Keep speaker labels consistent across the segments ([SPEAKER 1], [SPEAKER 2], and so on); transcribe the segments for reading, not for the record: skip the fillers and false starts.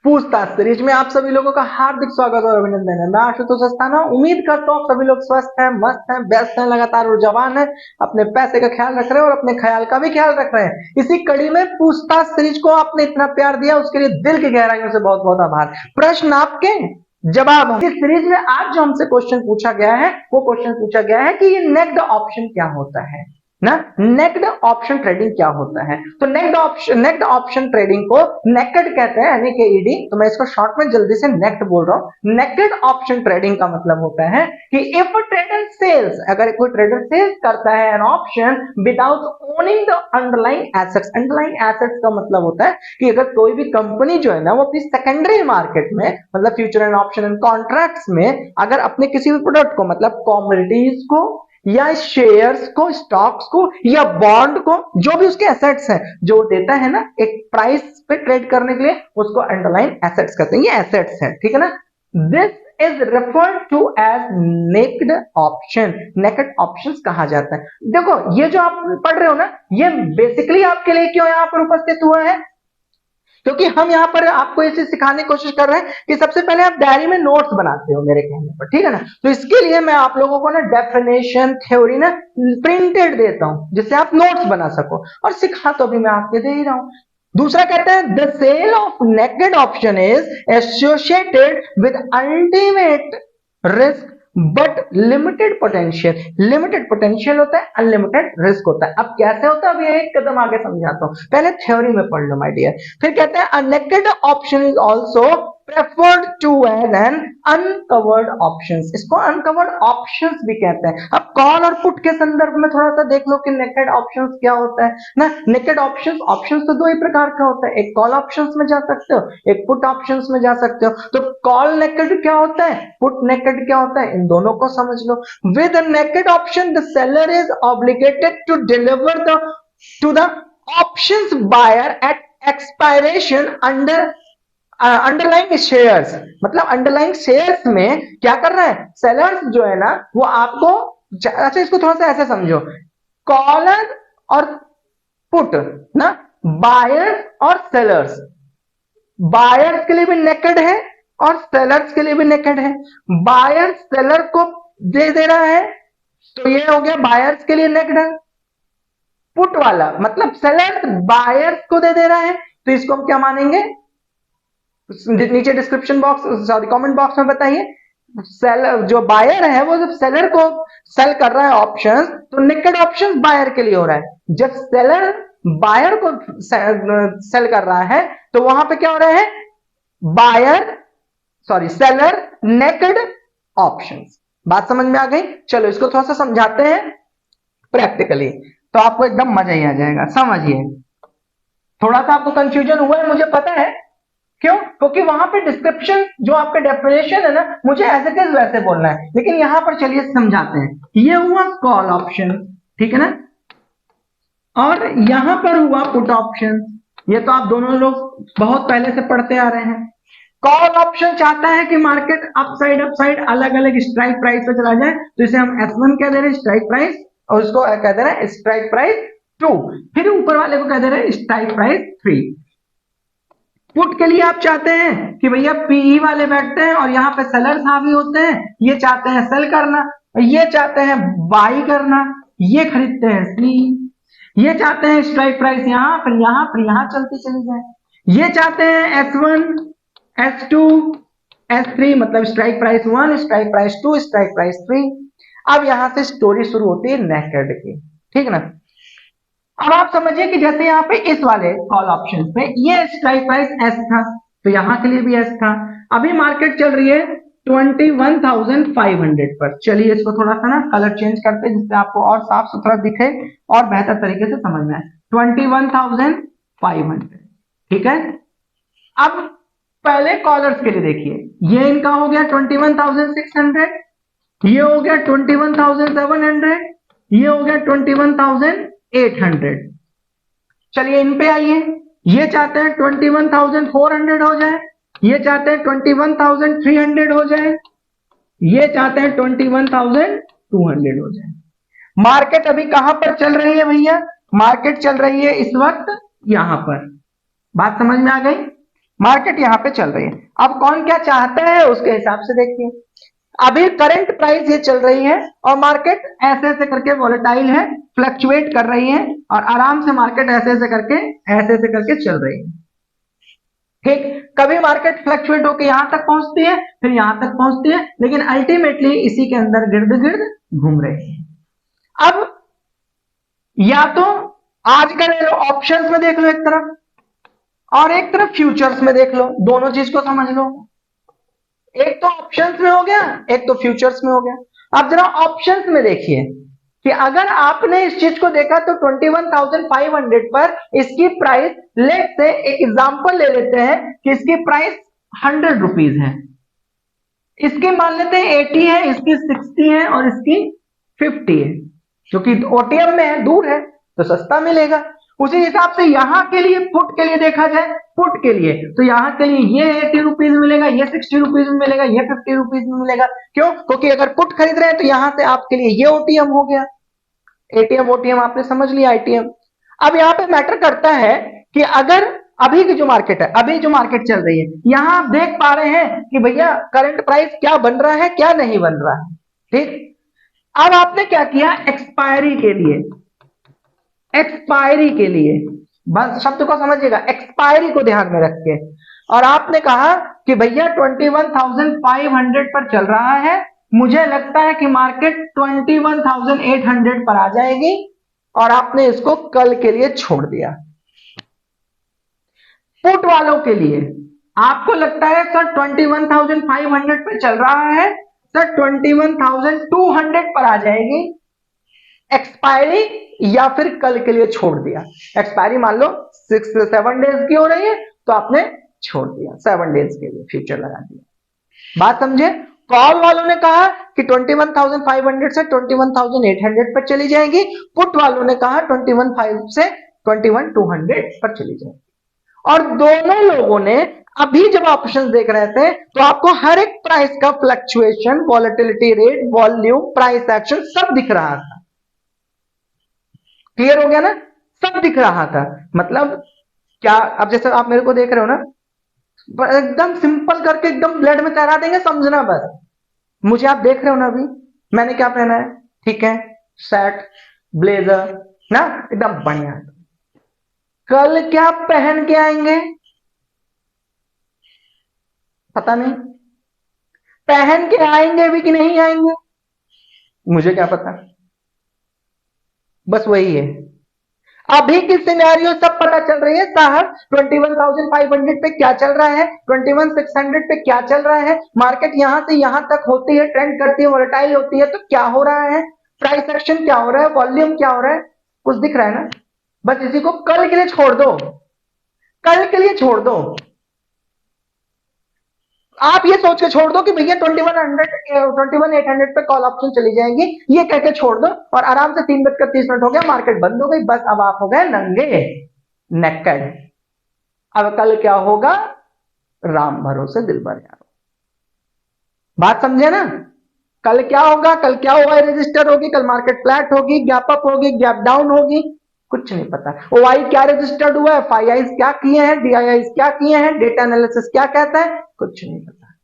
[SPEAKER 1] पूछताछ सीरीज में आप सभी लोगों का हार्दिक स्वागत और अभिनंदन है। मैं आशुतोष अस्थाना उम्मीद करता हूँ आप सभी लोग स्वस्थ हैं, मस्त हैं, व्यस्त हैं, लगातार ऊर्जावान हैं, अपने पैसे का ख्याल रख रहे हैं और अपने ख्याल का भी ख्याल रख रहे हैं। इसी कड़ी में पूछताछ सीरीज को आपने इतना प्यार दिया, उसके लिए दिल की गहराइयों से बहुत बहुत आभार। प्रश्न आपके, जवाब हम। इस सीरीज में आज जो हमसे क्वेश्चन पूछा गया है वो क्वेश्चन पूछा गया है कि ये नेक्ड ऑप्शन क्या होता है ना। नेक्ड ऑप्शन ट्रेडिंग क्या होता है? तो नेक्ड ऑप्शन ट्रेडिंग को नेकेड कहते हैं, यानी कि ईडी। तो मैं इसको शॉर्ट में जल्दी से नेक्ड बोल रहा हूं। नेकेड ऑप्शन ट्रेडिंग का मतलब होता है कि इफ ट्रेडर सेल्स, अगर कोई ट्रेडर सेल्स करता है an option without owning the underlying assets. Underlying assets का मतलब होता है कि अगर कोई भी कंपनी जो है ना वो अपनी सेकेंडरी मार्केट में, मतलब future and option and contracts में, अगर अपने किसी भी प्रोडक्ट को, मतलब कॉमोडिटीज को या शेयर्स को, स्टॉक्स को या बॉन्ड को, जो भी उसके एसेट्स हैं, जो देता है ना एक प्राइस पे ट्रेड करने के लिए, उसको अंडरलाइन एसेट्स कहते हैं। ये एसेट्स हैं, ठीक है ना। This is referred to as naked option. Naked options कहा जाता है। देखो ये जो आप पढ़ रहे हो ना, ये बेसिकली आपके लिए क्यों यहां पर उपस्थित हुआ है? क्योंकि हम यहाँ पर आपको इसे सिखाने की कोशिश कर रहे हैं कि सबसे पहले आप डायरी में नोट्स बनाते हो मेरे कहने पर, ठीक है ना। तो इसके लिए मैं आप लोगों को ना डेफिनेशन थ्योरी ना प्रिंटेड देता हूं, जिससे आप नोट्स बना सको, और सिखा तो भी मैं आपके दे ही रहा हूं। दूसरा कहता है the sale of naked option is associated with ultimate risk but limited potential. Limited potential होता है, अनलिमिटेड रिस्क होता है। अब कैसे होता है, अब ये एक कदम आगे समझाता हूं, पहले थ्योरी में पढ़ लो माय डियर। फिर कहते हैं a naked option is also preferred to as an uncovered options। इसको uncovered options भी कहते हैं। अब कॉल और पुट के संदर्भ में थोड़ा सा देख लो कि naked options क्या होता है ना। naked options तो दो ही प्रकार का होता है, एक कॉल options में जा सकते हो, एक पुट options में जा सकते हो। तो कॉल naked क्या होता है, पुट naked क्या होता है, इन दोनों को समझ लो। with a naked option the seller is obligated to deliver the to the options buyer at expiration underlying shares. मतलब अंडरलाइंग शेयर्स में क्या कर रहा है सेलर्स जो है ना, वो आपको, अच्छा इसको थोड़ा सा ऐसे समझो, कॉलर और पुट ना, बायर्स और सेलर्स। बायर्स के लिए भी नेकेड है और सेलर्स के लिए भी नेकेड है। बायर सेलर को दे रहा है, तो ये हो गया बायर्स के लिए नेकेड है। पुट वाला मतलब सेलर बायर्स को दे रहा है, तो इसको हम क्या मानेंगे? नीचे description box, sorry comment box में बताइए। सेलर जो बायर है वो जब सेलर को सेल कर रहा है ऑप्शंस, तो नेकेड ऑप्शंस बायर के लिए हो रहा है। जब सेलर बायर को सेल कर रहा है तो वहां पे क्या हो रहा है, buyer, sorry seller naked options. बात समझ में आ गई? चलो इसको थोड़ा सा समझाते हैं प्रैक्टिकली, तो आपको एकदम मजा ही आ जाएगा। समझिए, थोड़ा सा आपको कंफ्यूजन हुआ है मुझे पता है, क्यों? क्योंकि वहां पे डिस्क्रिप्शन जो आपका डेफिनेशन है ना, मुझे एज इट इज वैसे बोलना है, लेकिन यहां पर चलिए समझाते हैं। ये हुआ कॉल ऑप्शन, ठीक है ना, और यहां पर हुआ पुट ऑप्शन। ये तो आप दोनों लोग बहुत पहले से पढ़ते आ रहे हैं। कॉल ऑप्शन चाहता है कि मार्केट अप साइड अलग अलग स्ट्राइक प्राइस पे चला जाए, तो इसे हम S1 कह दे रहे हैं स्ट्राइक प्राइस, और उसको कह दे रहे हैं स्ट्राइक प्राइस 2, फिर ऊपर वाले को कह दे रहे हैं स्ट्राइक प्राइस 3। पुट के लिए आप चाहते हैं कि भैया पीई वाले बैठते हैं और यहाँ पे सेलर्स हावी होते हैं, ये चाहते हैं सेल करना, ये चाहते हैं बाई करना, ये खरीदते हैं सी, ये चाहते हैं स्ट्राइक प्राइस यहाँ फिर यहाँ फिर यहाँ चलती चली जाए, ये चाहते हैं S1 S2 S3, मतलब strike price 1, strike price 2, strike price 3। अब यहां से स्टोरी शुरू होती है नेकेड की, ठीक है ना। अब आप समझिए कि जैसे यहाँ पे इस वाले कॉल ऑप्शन पे ये स्ट्राइक प्राइस एस था, तो यहां के लिए भी एस था। अभी मार्केट चल रही है 21,500 पर। चलिए इसको थोड़ा सा ना कलर चेंज करते हैं, जिससे आपको और साफ सुथरा दिखे और बेहतर तरीके से समझ में आए। 21,500, ठीक है। अब पहले कॉलर्स के लिए देखिए, ये इनका हो गया 21,600, ये हो गया 21,700, ये हो गया 21,800। चलिए इन पे आइए, ये चाहते हैं 21,400 हो जाए, ये चाहते हैं 21,300 हो जाए, ये चाहते हैं 21,200 हो जाए। मार्केट अभी कहां पर चल रही है भैया? मार्केट चल रही है इस वक्त यहां पर। बात समझ में आ गई? मार्केट यहाँ पे चल रही है। अब कौन क्या चाहता है उसके हिसाब से देखिए। अभी करंट प्राइस ये चल रही है और मार्केट ऐसे ऐसे करके वॉलेटाइल है, फ्लक्चुएट कर रही है और आराम से मार्केट ऐसे ऐसे करके चल रही है। ठीक, कभी मार्केट फ्लक्चुएट होकर यहां तक पहुंचती है, फिर यहां तक पहुंचती है, लेकिन अल्टीमेटली इसी के अंदर गिर्द गिर्द घूम रही है। अब या तो आज का ले लो, ऑप्शंस में देख लो एक तरफ, और एक तरफ फ्यूचर्स में देख लो, दोनों चीज को समझ लो। एक तो ऑप्शंस में हो गया, एक तो फ्यूचर्स में हो गया। आप जरा ऑप्शंस में देखिए कि अगर आपने इस चीज को देखा तो 21,500 पर इसकी प्राइस, लेट से एक एग्जांपल ले लेते हैं कि इसकी प्राइस 100 रुपीज है, इसकी मान लेते हैं 80 है, इसकी 60 है और इसकी 50 है, जो कि ओटीएम में है, दूर है तो सस्ता मिलेगा। उसी हिसाब से यहां के लिए, पुट के लिए देखा जाए, पुट के लिए तो यहां के लिए ये 80 रुपीज मिलेगा, ये 60 रुपीज में मिलेगा, ये 50 रुपीज में मिलेगा। क्यों? क्योंकि अगर पुट खरीद रहे हैं तो यहां से आपके लिए ये ओटीएम हो गया, एटीएम ओटीएम आपने समझ लिया, आईटीएम। अब यहां पे मैटर करता है कि अगर अभी की जो मार्केट है, अभी जो मार्केट चल रही है, यहां आप देख पा रहे हैं कि भैया करंट प्राइस क्या बन रहा है, क्या नहीं बन रहा है। ठीक, अब आपने क्या किया, एक्सपायरी के लिए, एक्सपायरी के लिए, बस शब्द को समझिएगा, एक्सपायरी को ध्यान में रख के, और आपने कहा कि भैया 21,500 पर चल रहा है, मुझे लगता है कि मार्केट 21,800 पर आ जाएगी, और आपने इसको कल के लिए छोड़ दिया। पुट वालों के लिए आपको लगता है सर 21,500 पर चल रहा है, सर 21,200 पर आ जाएगी, एक्सपायरी या फिर कल के लिए छोड़ दिया। एक्सपायरी मान लो 6 से 7 डेज की हो रही है तो आपने छोड़ दिया, 7 डेज के लिए फ्यूचर लगा दिया। बात समझे? कॉल वालों ने कहा कि 21,500 से 21,800 पर चली जाएगी, पुट वालों ने कहा 21,500 से 21,200 पर चली जाएगी। और दोनों लोगों ने अभी जब ऑप्शन देख रहे थे तो आपको हर एक प्राइस का fluctuation, volatility rate, volume, price action सब दिख रहा था। क्लियर हो गया ना? सब दिख रहा था। मतलब क्या, अब जैसे आप मेरे को देख रहे हो ना, एकदम सिंपल करके एकदम ब्लड में तैरा देंगे, समझना बस। मुझे आप देख रहे हो ना अभी, मैंने क्या पहना है, ठीक है, शर्ट, ब्लेजर ना, एकदम बढ़िया। कल क्या पहन के आएंगे पता नहीं, पहन के आएंगे भी कि नहीं आएंगे मुझे क्या पता, बस वही है। अभी की सिनेरियो सब पता चल रही है साहब, 21,500 पे क्या चल रहा है, 21,600 पे क्या चल रहा है, मार्केट यहां से यहां तक होती है, ट्रेंड करती है, वोलेटाइल होती है, तो क्या हो रहा है, प्राइस एक्शन क्या हो रहा है, वॉल्यूम क्या हो रहा है, कुछ दिख रहा है ना। बस इसी को कल के लिए छोड़ दो, कल के लिए छोड़ दो। आप ये सोच के छोड़ दो कि भैया 21,800 पे कॉल ऑप्शन चली जाएंगी, ये कहकर छोड़ दो, और आराम से 3:30 हो गया, मार्केट बंद हो गई, बस अब आप हो गए नंगे, नेकेड। अब कल क्या होगा, राम भरोसे दिल भर यारो। बात समझे ना? कल क्या होगा, कल क्या हुआ, रजिस्टर होगी, कल मार्केट फ्लैट होगी, गैप अप होगी, गैप डाउन होगी, कुछ नहीं पता। ओआई क्या रजिस्टर्ड हुआ है, एफआईआई क्या किए हैं, डीआईआई क्या किए हैं, डेटा एनालिसिस क्या कहता है, कुछ नहीं पता।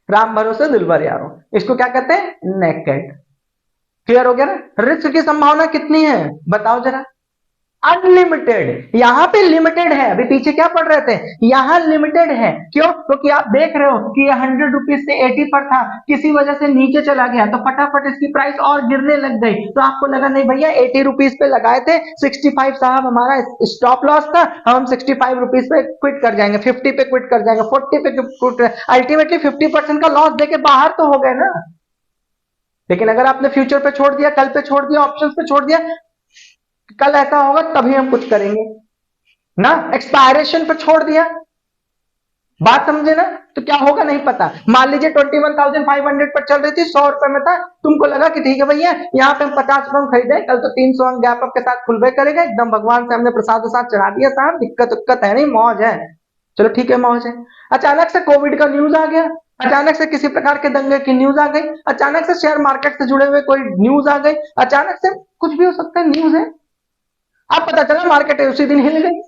[SPEAKER 1] राम भरोसे दिल भर यारो, इसको क्या कहते हैं, नेकेड। क्लियर हो गया ना? रिस्क की संभावना कितनी है बताओ जरा, अनलिमिटेड। यहां पे लिमिटेड है, अभी पीछे क्या पढ़ रहे थे, यहां लिमिटेड है। क्यों? क्योंकि आप देख रहे हो कि ये 100 रुपीज से 80 पर था, किसी वजह से नीचे चला गया तो फटाफट इसकी प्राइस और गिरने लग गई, तो आपको लगा नहीं भैया 80 रुपीज पे लगाए थे, 65 साहब हमारा स्टॉप लॉस था, हम 65 रुपीज पे क्विट कर जाएंगे, 50 पे क्विट कर जाएंगे, 40 पे क्विट, अल्टीमेटली 50% का लॉस देके बाहर तो हो गए ना। लेकिन अगर आपने फ्यूचर पे छोड़ दिया, कल पे छोड़ दिया, ऑप्शंस पे छोड़ दिया, कल ऐसा होगा तभी हम कुछ करेंगे ना, एक्सपायरेशन पर छोड़ दिया। बात समझे ना? तो क्या होगा नहीं पता। मान लीजिए 21,500 पर चल रही थी, 100 रुपए में था, तुमको लगा कि ठीक है भैया यहाँ पे हम 50 रुपए में खरीदे, कल तो 300 हम गैप अप के साथ खुलबे करेगा, एकदम भगवान से हमने प्रसाद प्रसाद चढ़ा दिया साहब, दिक्कत उक्कत है नहीं, मौज है, चलो ठीक है मौज है। अचानक से कोविड का न्यूज आ गया, अचानक से किसी प्रकार के दंगे की न्यूज आ गई, अचानक से शेयर मार्केट से जुड़े हुए कोई न्यूज आ गई, अचानक से कुछ भी हो सकता है, न्यूज है। अब पता चला मार्केट उसी दिन हिल गई,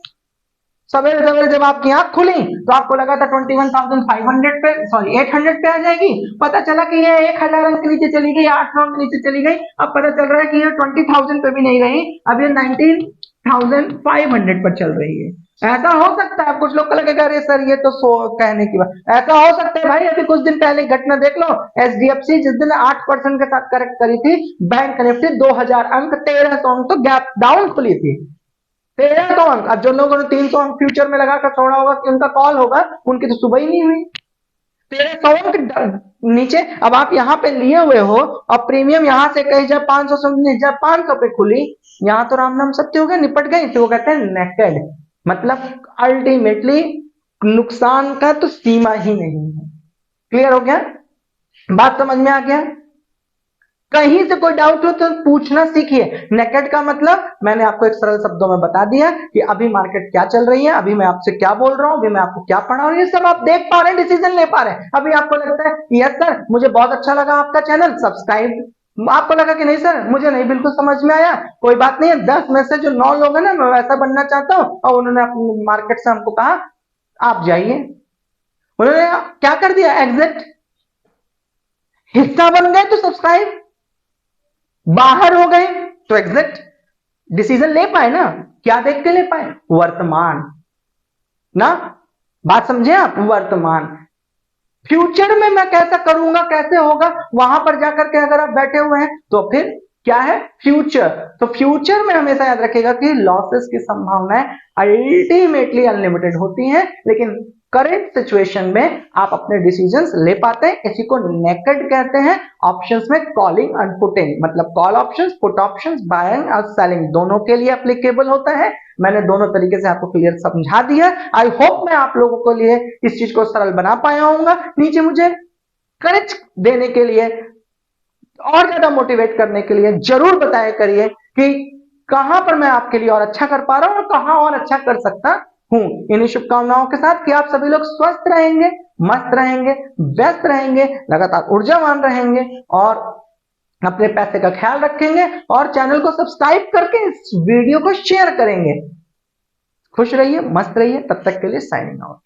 [SPEAKER 1] सवेरे सवेरे जब आपकी आंख खुली तो आपको लगा था 21,500 पे, सॉरी 800 पे आ जाएगी, पता चला कि ये 1,000 अंक के नीचे चली गई, 800 अंक नीचे चली गई। अब पता चल रहा है कि ये 20,000 पे भी नहीं रही, अब ये 19,500 पर चल रही है। ऐसा हो सकता है, कुछ लोग को लगेगा अरे सर ये तो सो कहने की बात, ऐसा हो सकता है भाई। अभी कुछ दिन पहले घटना देख लो, एचडीएफसी जिस दिन 8% के साथ करेक्ट करी थी, बैंक निफ्टी 2,000 अंक 1,300 अंक तो गैप डाउन खुली थी। 1,300 अंक। अब जो लोगों ने 300 अंक फ्यूचर में लगाकर छोड़ा होगा कि उनका कॉल होगा, उनकी तो सुबह ही नहीं हुई। 1,300 अंक नीचे। अब आप यहाँ पे लिए हुए हो और प्रीमियम यहाँ से कहीं जब 500 से जब 500 पे खुली, यहाँ तो राम नाम सत्य हो गया, निपट गई। तो वो कहते हैं नेकेड, मतलब अल्टीमेटली नुकसान का तो सीमा ही नहीं है। क्लियर हो गया? बात समझ में आ गया? कहीं से कोई डाउट हो तो पूछना सीखिए। नेकेड का मतलब मैंने आपको एक सरल शब्दों में बता दिया कि अभी मार्केट क्या चल रही है, अभी मैं आपसे क्या बोल रहा हूं, अभी मैं आपको क्या पढ़ा रहा हूं, ये सब आप देख पा रहे हैं, डिसीजन ले पा रहे हैं। अभी आपको लगता है यस सर मुझे बहुत अच्छा लगा आपका चैनल, सब्सक्राइब। आपको लगा कि नहीं सर मुझे नहीं बिल्कुल समझ में आया, कोई बात नहीं है। 10 में से जो 9 लोग हैं ना, मैं वैसा बनना चाहता हूं, और उन्होंने अपनी मार्केट से हमको कहा आप जाइए, उन्होंने क्या कर दिया, एग्जिट। हिस्सा बन गए तो सब्सक्राइब, बाहर हो गए तो एग्जिट। डिसीजन ले पाए ना, क्या देख के ले पाए, वर्तमान ना। बात समझे आप, वर्तमान। फ्यूचर में मैं कैसा करूंगा, कैसे होगा, वहां पर जाकर के अगर आप बैठे हुए हैं तो फिर क्या है, फ्यूचर। तो फ्यूचर में हमेशा याद रखिएगा कि लॉसेस की संभावनाएं अल्टीमेटली अनलिमिटेड होती हैं, लेकिन करंट सिचुएशन में आप अपने डिसीजंस ले पाते हैं। इसी को नेकेड कहते हैं। ऑप्शंस में कॉलिंग एंड पुटिंग, मतलब call options, put options, buying और सेलिंग दोनों के लिए एप्लीकेबल होता है। मैंने दोनों तरीके से आपको क्लियर समझा दिया। आई होप मैं आप लोगों के लिए इस चीज को सरल बना पाया हूंगा। नीचे मुझे करेज देने के लिए, और ज्यादा मोटिवेट करने के लिए जरूर बताया करिए कि कहां पर मैं आपके लिए और अच्छा कर पा रहा हूं और कहां और अच्छा कर सकता हूं। इन्हीं शुभकामनाओं के साथ कि आप सभी लोग स्वस्थ रहेंगे, मस्त रहेंगे, व्यस्त रहेंगे, लगातार ऊर्जावान रहेंगे और अपने पैसे का ख्याल रखेंगे, और चैनल को सब्सक्राइब करके इस वीडियो को शेयर करेंगे। खुश रहिए, मस्त रहिए, तब तक के लिए साइनिंग आउट।